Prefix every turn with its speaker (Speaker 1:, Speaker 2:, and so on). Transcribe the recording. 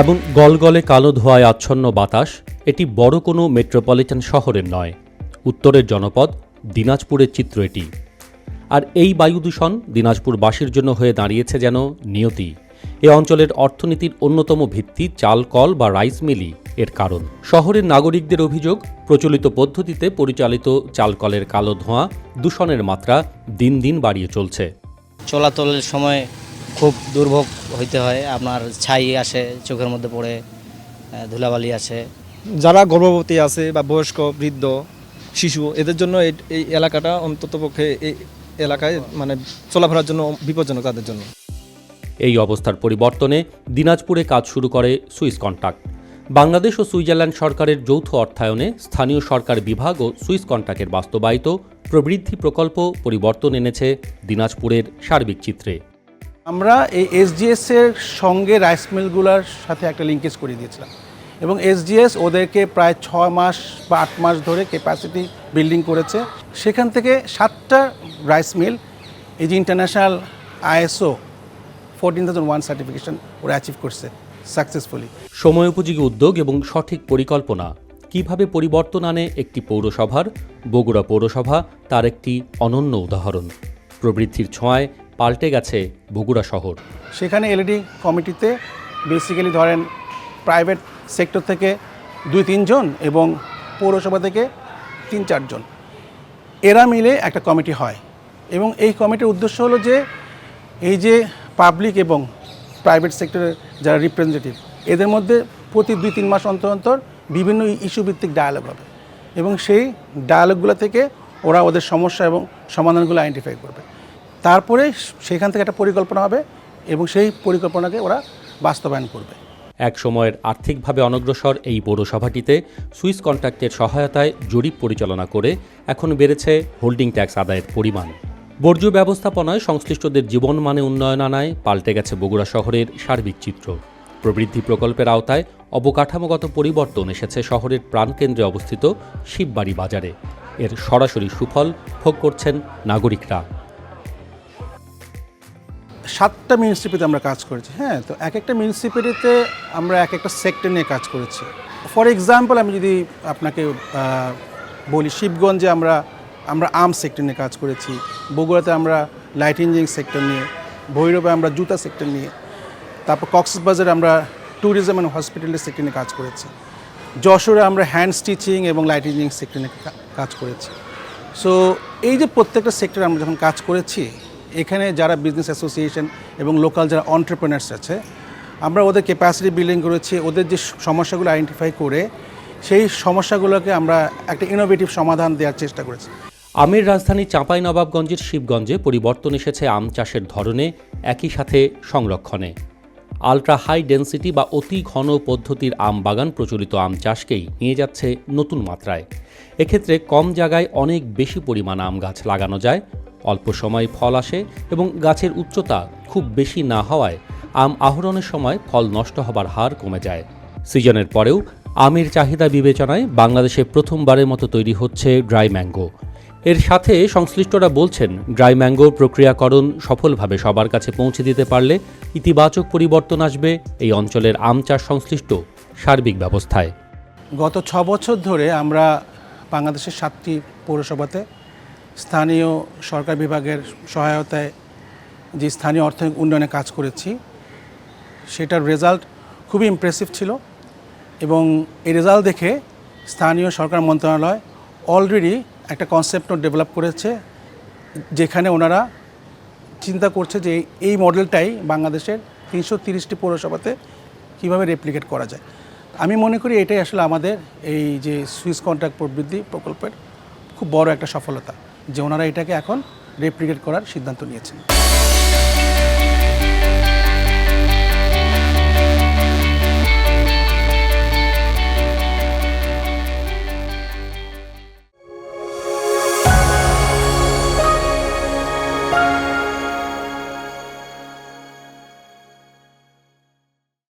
Speaker 1: এবং গলগলে কালো ধোঁয়ায় আচ্ছন্ন বাতাস এটি বড় কোনো মেট্রোপলিটন শহরের নয়, উত্তরের জনপদ দিনাজপুরের চিত্র এটি। আর এই বায়ু দূষণ দিনাজপুরবাসীর জন্য হয়ে দাঁড়িয়েছে যেন নিয়তি। এ অঞ্চলের অর্থনীতির অন্যতম ভিত্তি চাল কল বা রাইস মিলই এর কারণ। শহরের নাগরিকদের অভিযোগ, প্রচলিত পদ্ধতিতে পরিচালিত চালকলের কালো ধোঁয়া দূষণের মাত্রা দিন দিন বাড়িয়ে চলছে।
Speaker 2: চলাচলের সময় খুব দুর্ভোগ হইতে হয়, আপনার ছাই আসে, চোখের মধ্যে পড়ে ধুলাবালি আসে।
Speaker 3: যারা গর্ভবতী আছে বা বয়স্ক বৃদ্ধ শিশু, এদের জন্য এই এলাকাটা অন্ততপক্ষে এই এলাকায় চলাফেরার জন্য বিপজ্জনক তাদের জন্য।
Speaker 1: এই অবস্থার পরিবর্তনে দিনাজপুরে কাজ শুরু করে সুইস কন্ট্যাক্ট। বাংলাদেশ ও সুইজারল্যান্ড সরকারের যৌথ অর্থায়নে স্থানীয় সরকার বিভাগ ও সুইস কন্ট্যাক্টের বাস্তবায়িত প্রবৃদ্ধি প্রকল্প পরিবর্তন এনেছে দিনাজপুরের সার্বিক চিত্রে।
Speaker 4: আমরা এই এসজিএস এর সঙ্গে রাইস মিলগুলোর সাথে একটা লিঙ্কেজ করে দিয়েছিলাম এবং এসজিএস ওদেরকে প্রায় 6 মাস বা 8 মাস ধরে ক্যাপাসিটি বিল্ডিং করেছে। সেখান থেকে 7টা রাইস মিল এই যে ইন্টারন্যাশনাল ISO 14001 সার্টিফিকেশন ওরা অ্যাচিভ করছে সাকসেসফুলি।
Speaker 1: সময়োপযোগী উদ্যোগ এবং সঠিক পরিকল্পনা কিভাবে পরিবর্তন আনে একটি পৌরসভার, বগুড়া পৌরসভা তার একটি অনন্য উদাহরণ। প্রবৃদ্ধির ছোঁয়ায় পাল্টে গেছে বগুড়া শহর।
Speaker 4: সেখানে এলইডি কমিটিতে বেসিক্যালি ধরেন প্রাইভেট সেক্টর থেকে 2-3 জন এবং পৌরসভা থেকে 3-4 জন এরা মিলে একটা কমিটি হয় এবং এই কমিটির উদ্দেশ্য হলো যে এই যে পাবলিক এবং প্রাইভেট সেক্টরের যারা রিপ্রেজেন্টেটিভ এদের মধ্যে প্রতি 2-3 মাস অন্তর অন্তর বিভিন্ন ইস্যু ভিত্তিক ডায়ালগ হবে এবং সেই ডায়ালগগুলো থেকে ওরা ওদের সমস্যা এবং সমাধানগুলো আইডেন্টিফাই করবে। তারপরে সেখান থেকে একটা পরিকল্পনা হবে এবং সেই পরিকল্পনাকে ওরা বাস্তবায়ন করবে।
Speaker 1: এক সময়ের আর্থিকভাবে অনগ্রসর এই পৌরসভাটিতে সুইস কন্ট্যাক্টের সহায়তায় জরিপ পরিচালনা করে এখন বেড়েছে হোল্ডিং ট্যাক্স আদায়ের পরিমাণ। বর্জ্য ব্যবস্থাপনায় সংশ্লিষ্টদের জীবনমানে উন্নয়ন আনায় পাল্টে গেছে বগুড়া শহরের সার্বিক চিত্র। প্রবৃদ্ধি প্রকল্পের আওতায় অবকাঠামোগত পরিবর্তন এসেছে শহরের প্রাণকেন্দ্রে অবস্থিত শিববাড়ি বাজারে। এর সরাসরি সুফল ভোগ করছেন নাগরিকরা।
Speaker 4: 7টা মিউনিসিপ্যালিটিতে আমরা কাজ করেছি। হ্যাঁ, তো এক একটা মিউনিসিপ্যালিটিতে আমরা এক একটা সেক্টর নিয়ে কাজ করেছি। ফর এক্সাম্পল আমি যদি আপনাকে বলি, শিবগঞ্জে আমরা আর্ম সেক্টর নিয়ে কাজ করেছি, বগুড়াতে আমরা লাইট ইঞ্জিনিয়ারিং সেক্টর নিয়ে, ভৈরবে আমরা জুতা সেক্টর নিয়ে, তারপর কক্সবাজারে আমরা ট্যুরিজম অ্যান্ড হসপিটালিটি সেক্টর নিয়ে কাজ করেছি, যশোরে আমরা হ্যান্ড স্টিচিং এবং লাইট ইঞ্জিনিয়ারিং সেক্টর নিয়ে কাজ করেছি। সো এই যে প্রত্যেকটা সেক্টরে আমরা যখন কাজ করেছি, এখানে যারা বিজনেস অ্যাসোসিয়েশন এবং লোকাল যারা অন্টারপ্রেনার্স আছে, আমরা ওদের ক্যাপাসিটি বিল্ডিং করেছি, ওদের যে সমস্যাগুলো আইডেন্টিফাই করে সেই সমস্যাগুলোকে আমরা একটা ইনোভেটিভ সমাধান দেওয়ার চেষ্টা করেছি।
Speaker 1: আমের রাজধানী চাঁপাইনবাবগঞ্জের শিবগঞ্জে পরিবর্তন এসেছে আম চাষের ধরনে, একই সাথে সংরক্ষণে। আলট্রা হাই ডেনসিটি বা অতি ঘন পদ্ধতির আম বাগান প্রচলিত আম চাষকেই নিয়ে যাচ্ছে নতুন মাত্রায়। এক্ষেত্রে কম জায়গায় অনেক বেশি পরিমাণ আম গাছ লাগানো যায়, অল্প সময় ফল আসে এবং গাছের উচ্চতা খুব বেশি না হওয়ায় আম আহরণের সময় ফল নষ্ট হবার হার কমে যায়। সিজনের পরেও আমের চাহিদা বিবেচনায় বাংলাদেশে প্রথমবারের মতো তৈরি হচ্ছে ড্রাই ম্যাঙ্গো। এর সাথে সংশ্লিষ্টরা বলছেন, ড্রাই ম্যাঙ্গোর প্রক্রিয়াকরণ সফলভাবে সবার কাছে পৌঁছে দিতে পারলে ইতিবাচক পরিবর্তন আসবে এই অঞ্চলের আম চাষ সংশ্লিষ্ট সার্বিক ব্যবস্থায়।
Speaker 4: গত 6 বছর ধরে আমরা বাংলাদেশের 7টি পৌরসভাতে স্থানীয় সরকার বিভাগের সহায়তায় যে স্থানীয় অর্থনৈতিক উন্নয়নে কাজ করেছি, সেটার রেজাল্ট খুবই ইমপ্রেসিভ ছিল এবং এই রেজাল্ট দেখে স্থানীয় সরকার মন্ত্রণালয় অলরেডি একটা কনসেপ্ট নোট ডেভেলপ করেছে, যেখানে ওনারা চিন্তা করছে যে এই মডেলটাই বাংলাদেশের 330টি পৌরসভাতে কীভাবে রেপ্লিকেট করা যায়। আমি মনে করি এটাই আসলে আমাদের এই যে সুইস কন্ট্যাক্ট প্রবৃদ্ধি প্রকল্পের খুব বড় একটা সফলতা, যে ওনারা এটাকে এখন রেপ্লিকেট করার সিদ্ধান্ত নিয়েছেন।